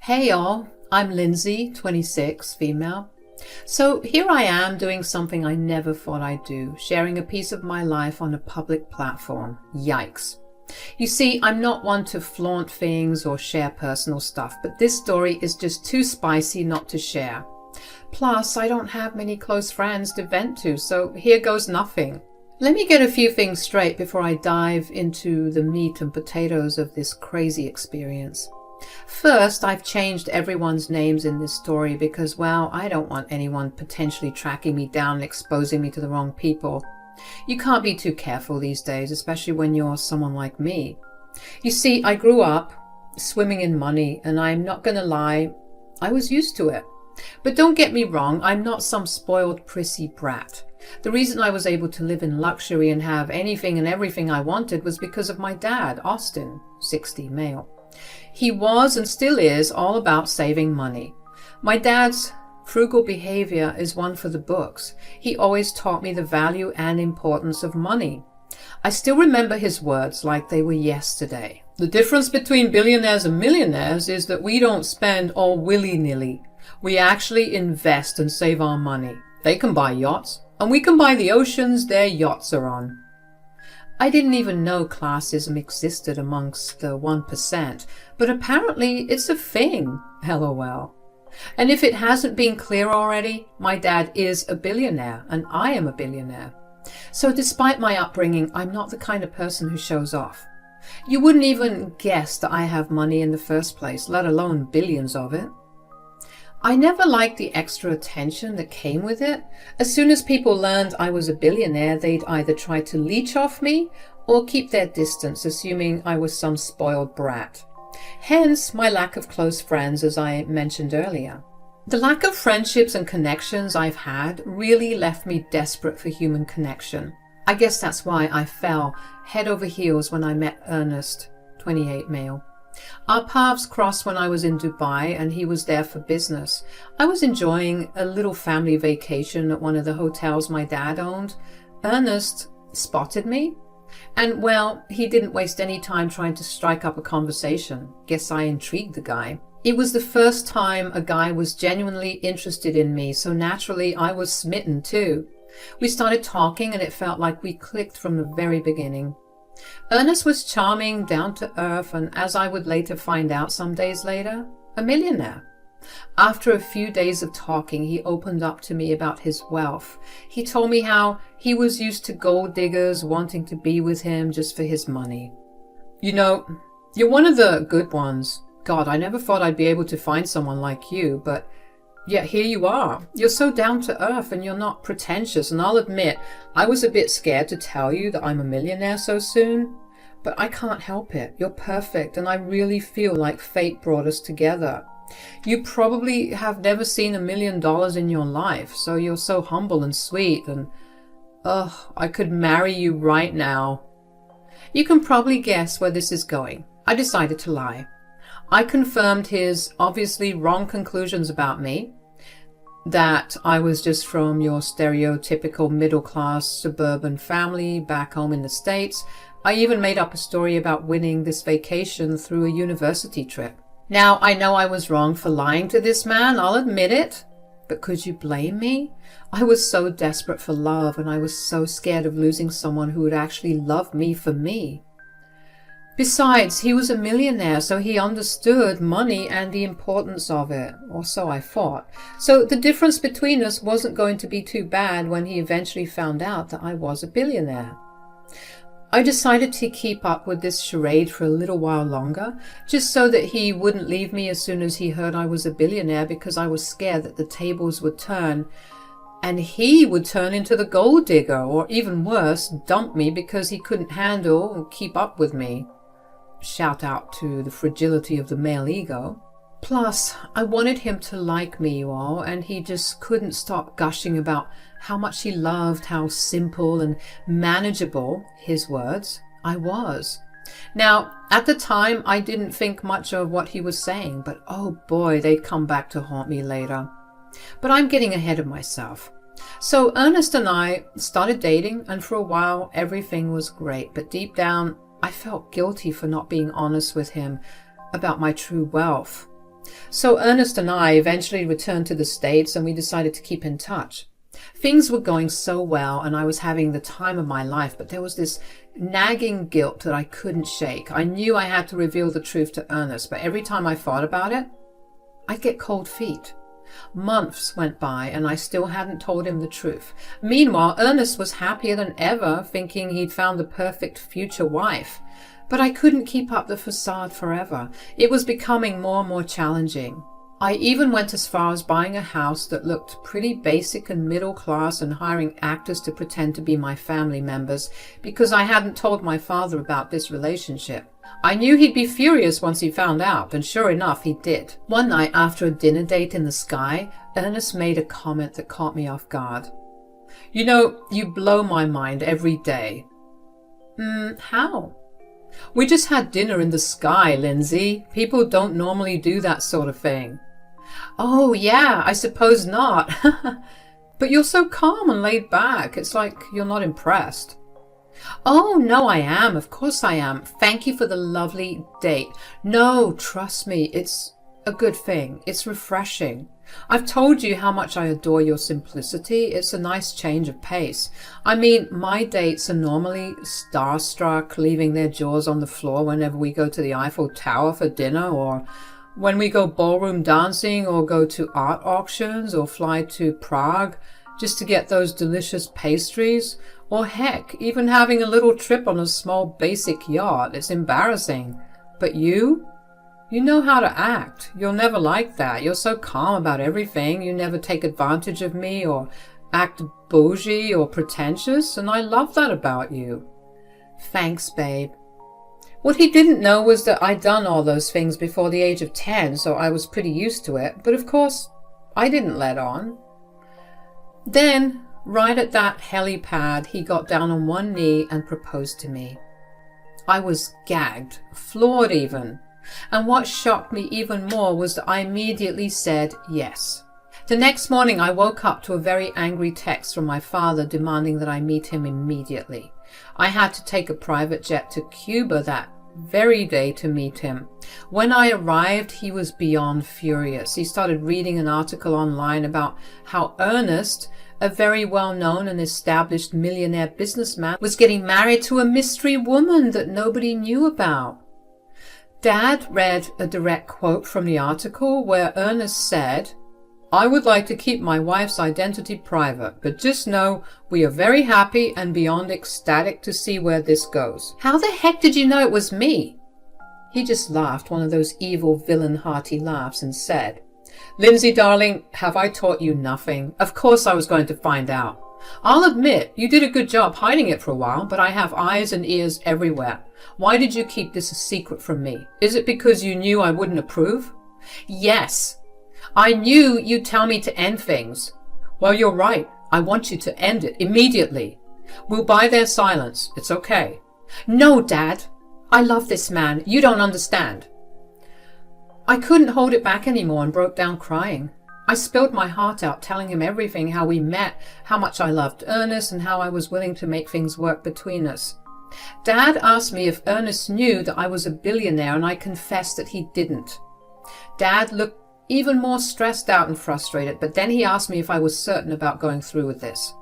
Hey y'all, I'm Lindsay, 26, female. So here I am doing something I never thought I'd do, sharing a piece of my life on a public platform. Yikes. You see, I'm not one to flaunt things or share personal stuff, but this story is just too spicy not to share. Plus, I don't have many close friends to vent to, so here goes nothing. Let me get a few things straight before I dive into the meat and potatoes of this crazy experience. First, I've changed everyone's names in this story because, well, I don't want anyone potentially tracking me down and exposing me to the wrong people. You can't be too careful these days, especially when you're someone like me. You see, I grew up swimming in money, and I'm not gonna lie, I was used to it. But don't get me wrong, I'm not some spoiled prissy brat. The reason I was able to live in luxury and have anything and everything I wanted was because of my dad, Austin, 60, male. He was and still is all about saving money. My dad's frugal behavior is one for the books. He always taught me the value and importance of money. I still remember his words like they were yesterday. The difference between billionaires and millionaires is that we don't spend all willy-nilly. We actually invest and save our money. They can buy yachts, and we can buy the oceans their yachts are on. I didn't even know classism existed amongst the 1%, but apparently it's a thing, lol. And if it hasn't been clear already, my dad is a billionaire, and I am a billionaire. So despite my upbringing, I'm not the kind of person who shows off. You wouldn't even guess that I have money in the first place, let alone billions of it. I never liked the extra attention that came with it. As soon as people learned I was a billionaire, they'd either try to leech off me or keep their distance, assuming I was some spoiled brat. Hence my lack of close friends, as I mentioned earlier. The lack of friendships and connections I've had really left me desperate for human connection. I guess that's why I fell head over heels when I met Ernest, 28, male. Our paths crossed when I was in Dubai and he was there for business. I was enjoying a little family vacation at one of the hotels my dad owned. Ernest spotted me and, well, he didn't waste any time trying to strike up a conversation. Guess I intrigued the guy. It was the first time a guy was genuinely interested in me, so naturally I was smitten too. We started talking and it felt like we clicked from the very beginning. Ernest was charming, down to earth, and as I would later find out some days later, a millionaire. After a few days of talking, he opened up to me about his wealth. He told me how he was used to gold diggers wanting to be with him just for his money. You know, you're one of the good ones. God, I never thought I'd be able to find someone like you, but yet here you are. You're so down to earth and you're not pretentious, and I'll admit, I was a bit scared to tell you that I'm a millionaire so soon. But I can't help it. You're perfect, and I really feel like fate brought us together. You probably have never seen $1 million in your life, so you're so humble and sweet, and I could marry you right now. You can probably guess where this is going. I decided to lie. I confirmed his obviously wrong conclusions about me, that I was just from your stereotypical middle-class suburban family back home in the States. I even made up a story about winning this vacation through a university trip. Now, I know I was wrong for lying to this man, I'll admit it, but could you blame me? I was so desperate for love, and I was so scared of losing someone who would actually love me for me. Besides, he was a millionaire, so he understood money and the importance of it, or so I thought. So the difference between us wasn't going to be too bad when he eventually found out that I was a billionaire. I decided to keep up with this charade for a little while longer, just so that he wouldn't leave me as soon as he heard I was a billionaire, because I was scared that the tables would turn and he would turn into the gold digger, or even worse, dump me because he couldn't handle or keep up with me. Shout out to the fragility of the male ego. Plus, I wanted him to like me, you all, and he just couldn't stop gushing about how much he loved how simple and manageable, his words, I was. Now, at the time, I didn't think much of what he was saying, but oh boy, they'd come back to haunt me later. But I'm getting ahead of myself. So Ernest and I started dating, and for a while everything was great, but deep down I felt guilty for not being honest with him about my true wealth. So Ernest and I eventually returned to the States and we decided to keep in touch. Things were going so well and I was having the time of my life, but there was this nagging guilt that I couldn't shake. I knew I had to reveal the truth to Ernest, but every time I thought about it, I'd get cold feet. Months went by and I still hadn't told him the truth. Meanwhile, Ernest was happier than ever, thinking he'd found the perfect future wife. But I couldn't keep up the facade forever. It was becoming more and more challenging. I even went as far as buying a house that looked pretty basic and middle class and hiring actors to pretend to be my family members because I hadn't told my father about this relationship. I knew he'd be furious once he found out, and sure enough, he did. One night after a dinner date in the Sky, Ernest made a comment that caught me off guard. "You know, you blow my mind every day." How? "We just had dinner in the Sky, Lindsay. People don't normally do that sort of thing." "Oh, yeah, I suppose not." "But you're so calm and laid back. It's like you're not impressed." "Oh, no, I am. Of course I am. Thank you for the lovely date. No, trust me, it's a good thing. It's refreshing. I've told you how much I adore your simplicity. It's a nice change of pace. I mean, my dates are normally starstruck, leaving their jaws on the floor whenever we go to the Eiffel Tower for dinner, or when we go ballroom dancing, or go to art auctions, or fly to Prague just to get those delicious pastries, or heck, even having a little trip on a small basic yacht. It's embarrassing. But you know how to act. You're never like that. You're so calm about everything. You never take advantage of me or act bougie or pretentious, and I love that about you." "Thanks, babe." What he didn't know was that I'd done all those things before the age of 10, so I was pretty used to it. But of course, I didn't let on. Then, right at that helipad, he got down on one knee and proposed to me. I was gagged, floored even. And what shocked me even more was that I immediately said yes. The next morning I woke up to a very angry text from my father demanding that I meet him immediately. I had to take a private jet to Cuba that very day to meet him. When I arrived, he was beyond furious. He started reading an article online about how Ernest, a very well-known and established millionaire businessman, was getting married to a mystery woman that nobody knew about. Dad read a direct quote from the article where Ernest said, "I would like to keep my wife's identity private, but just know we are very happy and beyond ecstatic to see where this goes." "How the heck did you know it was me?" He just laughed, one of those evil villain hearty laughs, and said, "Lindsay, darling, have I taught you nothing? Of course I was going to find out. I'll admit you did a good job hiding it for a while, but I have eyes and ears everywhere. Why did you keep this a secret from me? Is it because you knew I wouldn't approve?" "Yes. I knew you'd tell me to end things." "Well, you're right. I want you to end it immediately. We'll buy their silence. It's okay." "No, Dad. I love this man. You don't understand." I couldn't hold it back anymore and broke down crying. I spilled my heart out, telling him everything, how we met, how much I loved Ernest, and how I was willing to make things work between us. Dad asked me if Ernest knew that I was a billionaire, and I confessed that he didn't. Dad looked even more stressed out and frustrated, but then he asked me if I was certain about going through with this.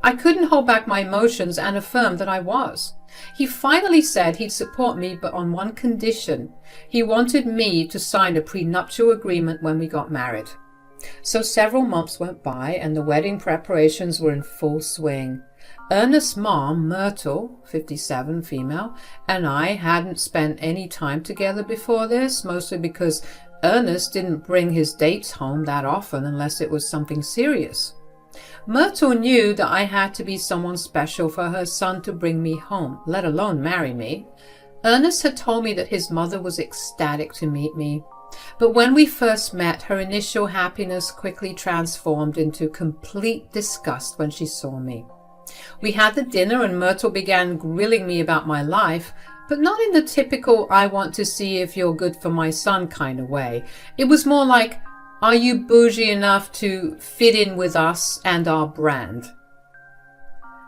I couldn't hold back my emotions and affirmed that I was. He finally said he'd support me, but on one condition. He wanted me to sign a prenuptial agreement when we got married. So several months went by and the wedding preparations were in full swing. Ernest's mom, Myrtle, 57, female, and I hadn't spent any time together before this, mostly because Ernest didn't bring his dates home that often unless it was something serious. Myrtle knew that I had to be someone special for her son to bring me home, let alone marry me. Ernest had told me that his mother was ecstatic to meet me. But when we first met, her initial happiness quickly transformed into complete disgust when she saw me. We had the dinner and Myrtle began grilling me about my life, but not in the typical "I want to see if you're good for my son" kind of way. It was more like, "Are you bougie enough to fit in with us and our brand?"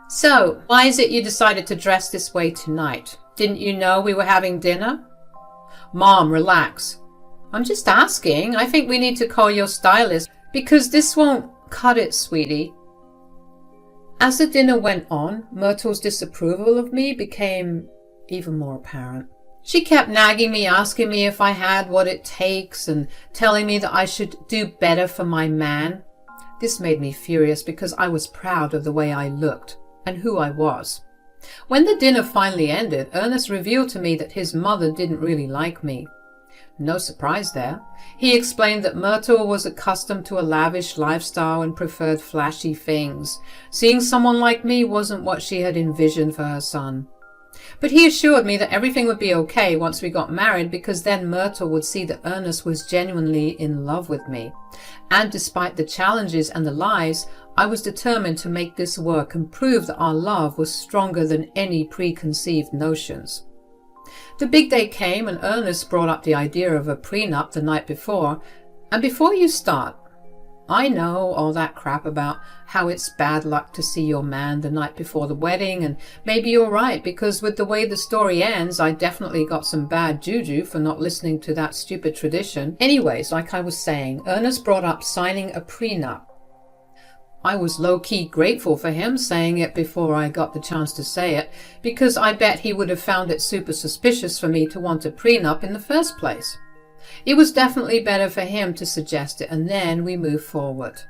"So, why is it you decided to dress this way tonight? Didn't you know we were having dinner?" "Mom, relax. I'm just asking. I think we need to call your stylist because this won't cut it, sweetie. As the dinner went on, Myrtle's disapproval of me became even more apparent. She kept nagging me, asking me if I had what it takes and telling me that I should do better for my man. This made me furious because I was proud of the way I looked and who I was. When the dinner finally ended, Ernest revealed to me that his mother didn't really like me. No surprise there. He explained that Myrtle was accustomed to a lavish lifestyle and preferred flashy things. Seeing someone like me wasn't what she had envisioned for her son. But he assured me that everything would be okay once we got married because then Myrtle would see that Ernest was genuinely in love with me. And despite the challenges and the lies, I was determined to make this work and prove that our love was stronger than any preconceived notions. The big day came and Ernest brought up the idea of a prenup the night before. And before you start, I know all that crap about how it's bad luck to see your man the night before the wedding, and maybe you're right because with the way the story ends, I definitely got some bad juju for not listening to that stupid tradition. Anyways, like I was saying, Ernest brought up signing a prenup. I was low-key grateful for him saying it before I got the chance to say it, because I bet he would have found it super suspicious for me to want a prenup in the first place. It was definitely better for him to suggest it, and then we moved forward.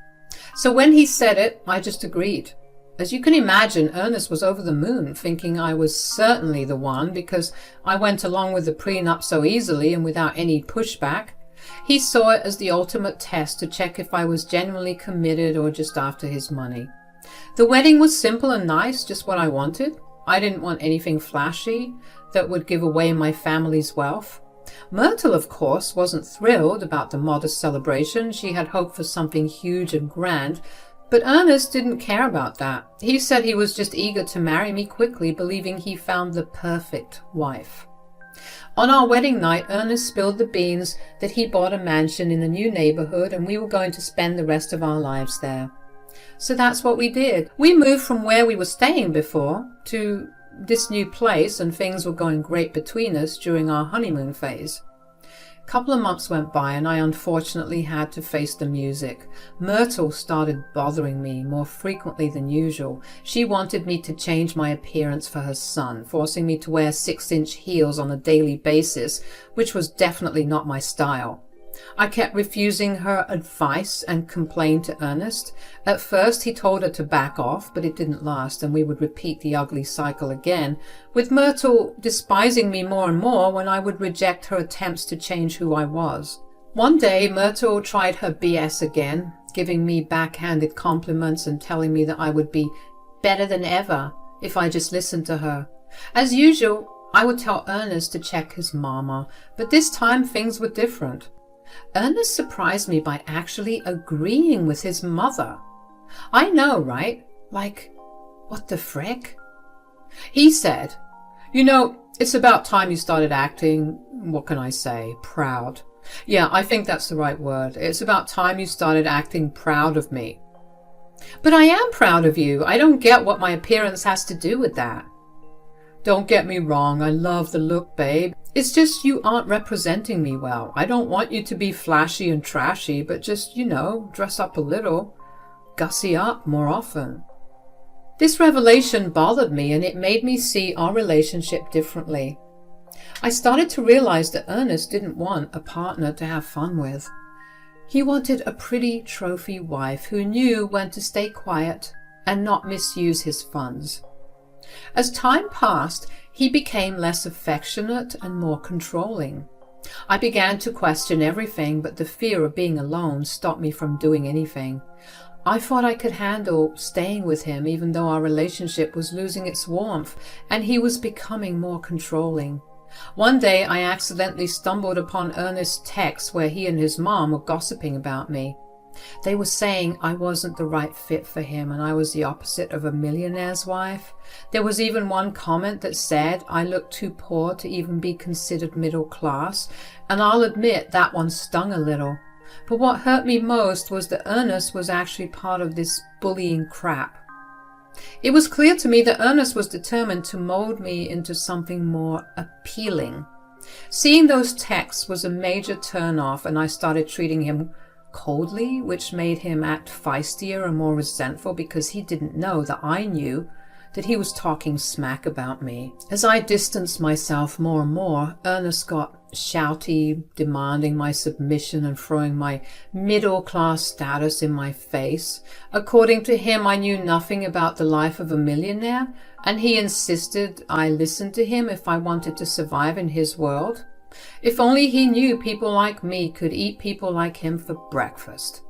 So when he said it, I just agreed. As you can imagine, Ernest was over the moon, thinking I was certainly the one because I went along with the prenup so easily and without any pushback. He saw it as the ultimate test to check if I was genuinely committed or just after his money. The wedding was simple and nice, just what I wanted. I didn't want anything flashy that would give away my family's wealth. Myrtle, of course, wasn't thrilled about the modest celebration. She had hoped for something huge and grand, but Ernest didn't care about that. He said he was just eager to marry me quickly, believing he found the perfect wife. On our wedding night, Ernest spilled the beans that he bought a mansion in a new neighborhood and we were going to spend the rest of our lives there. So that's what we did. We moved from where we were staying before to this new place, and things were going great between us during our honeymoon phase. A couple of months went by and I unfortunately had to face the music. Myrtle started bothering me more frequently than usual. She wanted me to change my appearance for her son, forcing me to wear 6-inch heels on a daily basis, which was definitely not my style. I kept refusing her advice and complained to Ernest. At first he told her to back off, but it didn't last and we would repeat the ugly cycle again, with Myrtle despising me more and more when I would reject her attempts to change who I was. One day Myrtle tried her BS again, giving me backhanded compliments and telling me that I would be better than ever if I just listened to her. As usual, I would tell Ernest to check his mama, but this time things were different. Ernest surprised me by actually agreeing with his mother. I know, right? Like, what the frick? He said, it's about time you started acting, what can I say, proud. Yeah, I think that's the right word. It's about time you started acting proud of me. But I am proud of you. I don't get what my appearance has to do with that. Don't get me wrong, I love the look, babe. It's just you aren't representing me well. I don't want you to be flashy and trashy, but just, dress up a little. Gussy up more often. This revelation bothered me and it made me see our relationship differently. I started to realize that Ernest didn't want a partner to have fun with. He wanted a pretty trophy wife who knew when to stay quiet and not misuse his funds. As time passed, he became less affectionate and more controlling. I began to question everything, but the fear of being alone stopped me from doing anything. I thought I could handle staying with him even though our relationship was losing its warmth and he was becoming more controlling. One day I accidentally stumbled upon Ernest's text where he and his mom were gossiping about me. They were saying I wasn't the right fit for him and I was the opposite of a millionaire's wife. There was even one comment that said I looked too poor to even be considered middle class, and I'll admit that one stung a little. But what hurt me most was that Ernest was actually part of this bullying crap. It was clear to me that Ernest was determined to mold me into something more appealing. Seeing those texts was a major turn-off, and I started treating him coldly, which made him act feistier and more resentful because he didn't know that I knew that he was talking smack about me. As I distanced myself more and more, Ernest got shouty, demanding my submission and throwing my middle-class status in my face. According to him, I knew nothing about the life of a millionaire, and he insisted I listen to him if I wanted to survive in his world. If only he knew people like me could eat people like him for breakfast.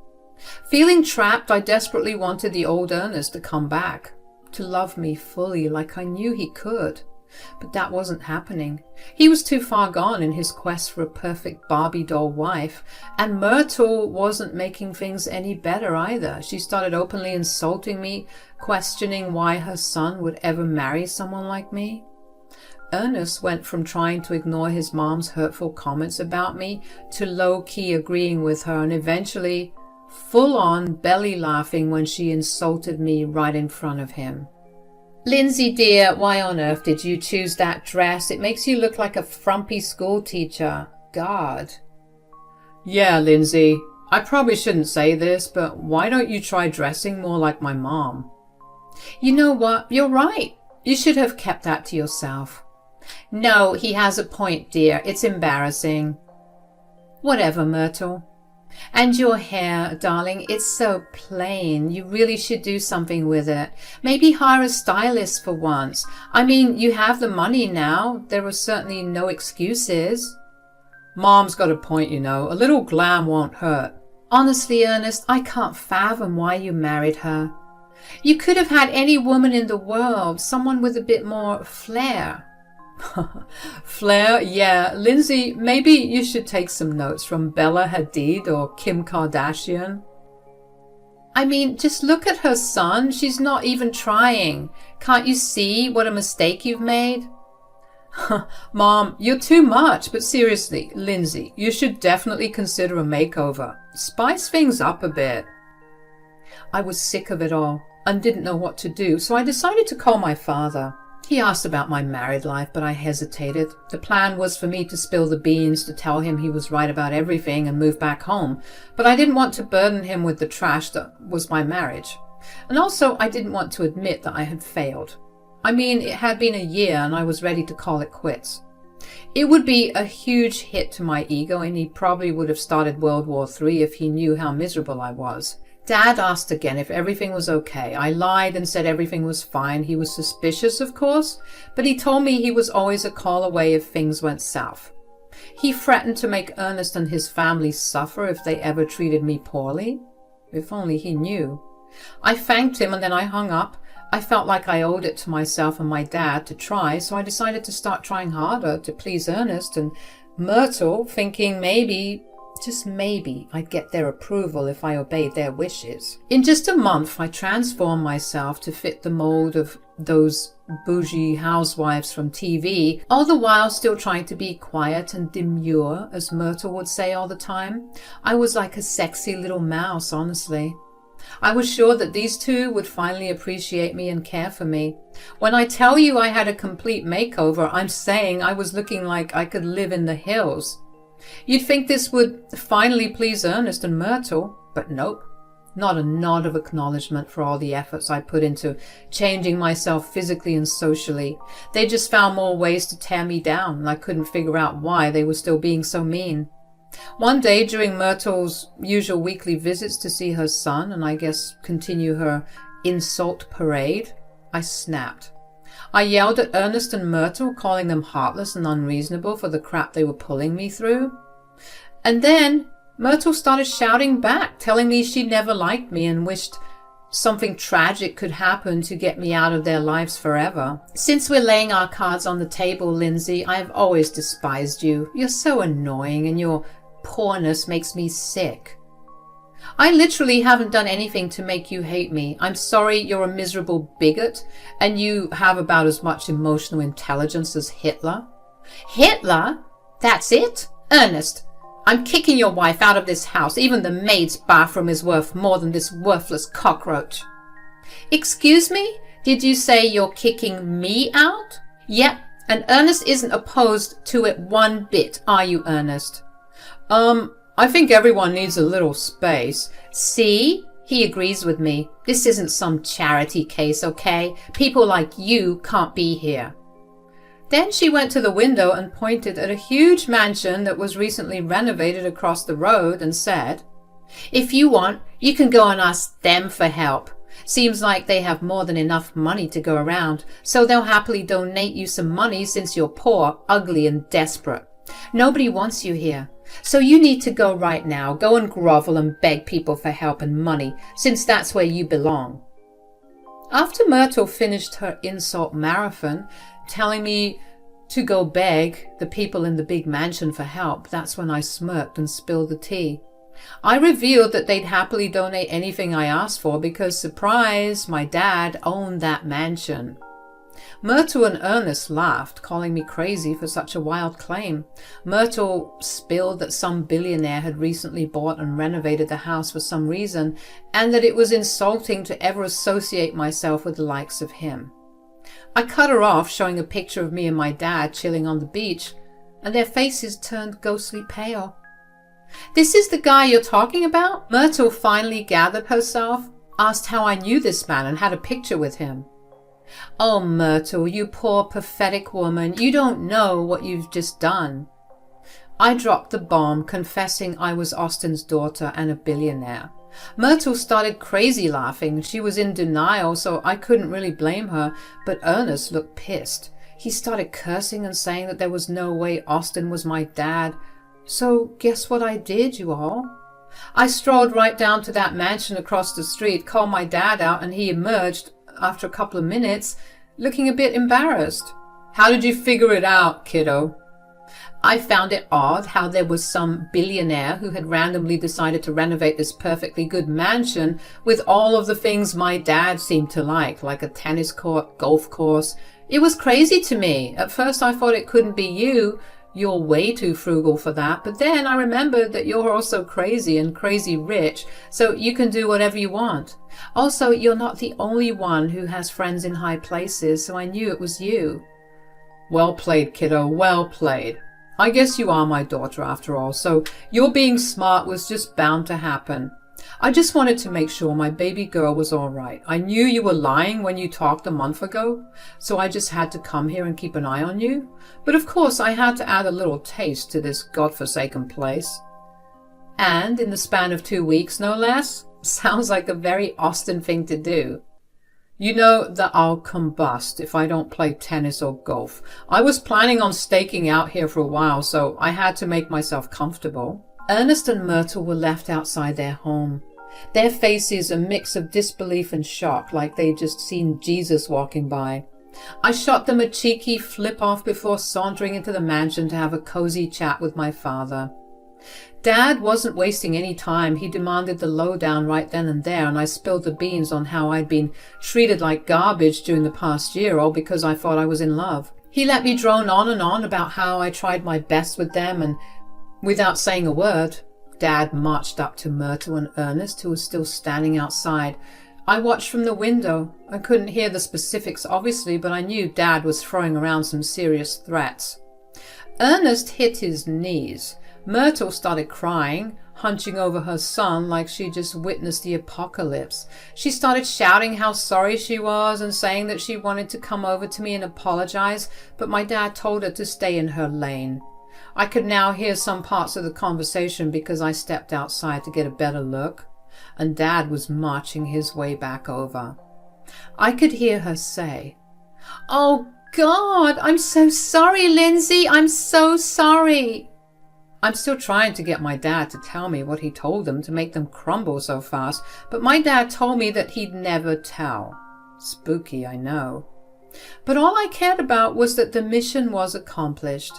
Feeling trapped, I desperately wanted the old Ernest to come back, to love me fully like I knew he could. But that wasn't happening. He was too far gone in his quest for a perfect Barbie doll wife, and Myrtle wasn't making things any better either. She started openly insulting me, questioning why her son would ever marry someone like me. Ernest went from trying to ignore his mom's hurtful comments about me to low-key agreeing with her, and eventually full-on belly laughing when she insulted me right in front of him. "Lindsay dear, why on earth did you choose that dress? It makes you look like a frumpy school teacher. God." "Yeah, Lindsay, I probably shouldn't say this, but why don't you try dressing more like my mom?" "You know what? You're right. You should have kept that to yourself." "No, he has a point, dear. It's embarrassing." "Whatever, Myrtle. And your hair, darling, it's so plain. You really should do something with it. Maybe hire a stylist for once. I mean, you have the money now. There are certainly no excuses." "Mom's got a point, you know. A little glam won't hurt." "Honestly, Ernest, I can't fathom why you married her. You could have had any woman in the world, someone with a bit more flair." "Flair? Yeah. Lindsay, maybe you should take some notes from Bella Hadid or Kim Kardashian." "I mean, just look at her son. She's not even trying. Can't you see what a mistake you've made?" "Mom, you're too much. But seriously, Lindsay, you should definitely consider a makeover. Spice things up a bit." I was sick of it all and didn't know what to do, so I decided to call my father. He asked about my married life, but I hesitated. The plan was for me to spill the beans, to tell him he was right about everything and move back home, but I didn't want to burden him with the trash that was my marriage. And also, I didn't want to admit that I had failed. I mean, it had been a year and I was ready to call it quits. It would be a huge hit to my ego, and he probably would have started World War III if he knew how miserable I was. Dad asked again if everything was okay. I lied and said everything was fine. He was suspicious, of course, but he told me he was always a call away if things went south. He threatened to make Ernest and his family suffer if they ever treated me poorly. If only he knew. I thanked him and then I hung up. I felt like I owed it to myself and my dad to try, so I decided to start trying harder to please Ernest and Myrtle, thinking maybe, just maybe, I'd get their approval if I obeyed their wishes. In just a month, I transformed myself to fit the mold of those bougie housewives from TV, all the while still trying to be quiet and demure, as Myrtle would say all the time. I was like a sexy little mouse, honestly. I was sure that these two would finally appreciate me and care for me. When I tell you I had a complete makeover, I'm saying I was looking like I could live in the hills. You'd think this would finally please Ernest and Myrtle, but nope. Not a nod of acknowledgement for all the efforts I put into changing myself physically and socially. They just found more ways to tear me down, and I couldn't figure out why they were still being so mean. One day, during Myrtle's usual weekly visits to see her son, and I guess continue her insult parade, I snapped. I yelled at Ernest and Myrtle, calling them heartless and unreasonable for the crap they were pulling me through. And then Myrtle started shouting back, telling me she never liked me and wished something tragic could happen to get me out of their lives forever. "Since we're laying our cards on the table, Lindsay, I've always despised you. You're so annoying and your poorness makes me sick. I literally haven't done anything to make you hate me. I'm sorry you're a miserable bigot and you have about as much emotional intelligence as Hitler." "Hitler? That's it? Ernest, I'm kicking your wife out of this house. Even the maid's bathroom is worth more than this worthless cockroach." "Excuse me? Did you say you're kicking me out?" "Yep, And Ernest isn't opposed to it one bit, are you, Ernest? I think everyone needs a little space. See? He agrees with me. This isn't some charity case, okay? People like you can't be here. Then she went to the window and pointed at a huge mansion that was recently renovated across the road and said, "If you want, you can go and ask them for help. Seems like they have more than enough money to go around, so they'll happily donate you some money since you're poor, ugly, and desperate. Nobody wants you here. So you need to go right now. Go and grovel and beg people for help and money, since that's where you belong." After Myrtle finished her insult marathon, telling me to go beg the people in the big mansion for help, that's when I smirked and spilled the tea. I revealed that they'd happily donate anything I asked for because, surprise, my dad owned that mansion. Myrtle and Ernest laughed, calling me crazy for such a wild claim. Myrtle spilled that some billionaire had recently bought and renovated the house for some reason, and that it was insulting to ever associate myself with the likes of him. I cut her off, showing a picture of me and my dad chilling on the beach, and their faces turned ghostly pale. "This is the guy you're talking about?" Myrtle finally gathered herself, asked how I knew this man and had a picture with him. "Oh, Myrtle, you poor pathetic woman, you don't know what you've just done." I dropped the bomb, confessing I was Austin's daughter and a billionaire. Myrtle started crazy laughing. She was in denial, so I couldn't really blame her, but Ernest looked pissed. He started cursing and saying that there was no way Austin was my dad. So guess what I did, you all? I strolled right down to that mansion across the street, called my dad out, and he emerged after a couple of minutes, looking a bit embarrassed. "How did you figure it out, kiddo?" I found it odd how there was some billionaire who had randomly decided to renovate this perfectly good mansion with all of the things my dad seemed to like a tennis court, golf course. It was crazy to me. At first I thought it couldn't be you. You're way too frugal for that. But then I remembered that you're also crazy and crazy rich, so you can do whatever you want. Also, you're not the only one who has friends in high places, so I knew it was you. Well played, kiddo, well played. I guess you are my daughter after all, so your being smart was just bound to happen. I just wanted to make sure my baby girl was all right. I knew you were lying when you talked a month ago, so I just had to come here and keep an eye on you. But of course I had to add a little taste to this godforsaken place. And in the span of 2 weeks, no less? Sounds like a very Austin thing to do. You know that I'll combust if I don't play tennis or golf. I was planning on staking out here for a while, so I had to make myself comfortable. Ernest and Myrtle were left outside their home. Their faces a mix of disbelief and shock, like they'd just seen Jesus walking by. I shot them a cheeky flip-off before sauntering into the mansion to have a cozy chat with my father. Dad wasn't wasting any time. He demanded the lowdown right then and there, and I spilled the beans on how I'd been treated like garbage during the past year, all because I thought I was in love. He let me drone on and on about how I tried my best with them, and without saying a word, Dad marched up to Myrtle and Ernest, who was still standing outside. I watched from the window. I couldn't hear the specifics, obviously, but I knew Dad was throwing around some serious threats. Ernest hit his knees. Myrtle started crying, hunching over her son like she just witnessed the apocalypse. She started shouting how sorry she was and saying that she wanted to come over to me and apologize, but my dad told her to stay in her lane. I could now hear some parts of the conversation because I stepped outside to get a better look, and Dad was marching his way back over. I could hear her say, "Oh God, I'm so sorry, Lindsay, I'm so sorry." I'm still trying to get my dad to tell me what he told them to make them crumble so fast, but my dad told me that he'd never tell. Spooky, I know. But all I cared about was that the mission was accomplished.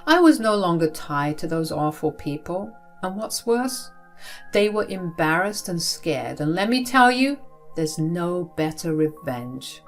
I was no longer tied to those awful people, and what's worse, they were embarrassed and scared, and let me tell you, there's no better revenge.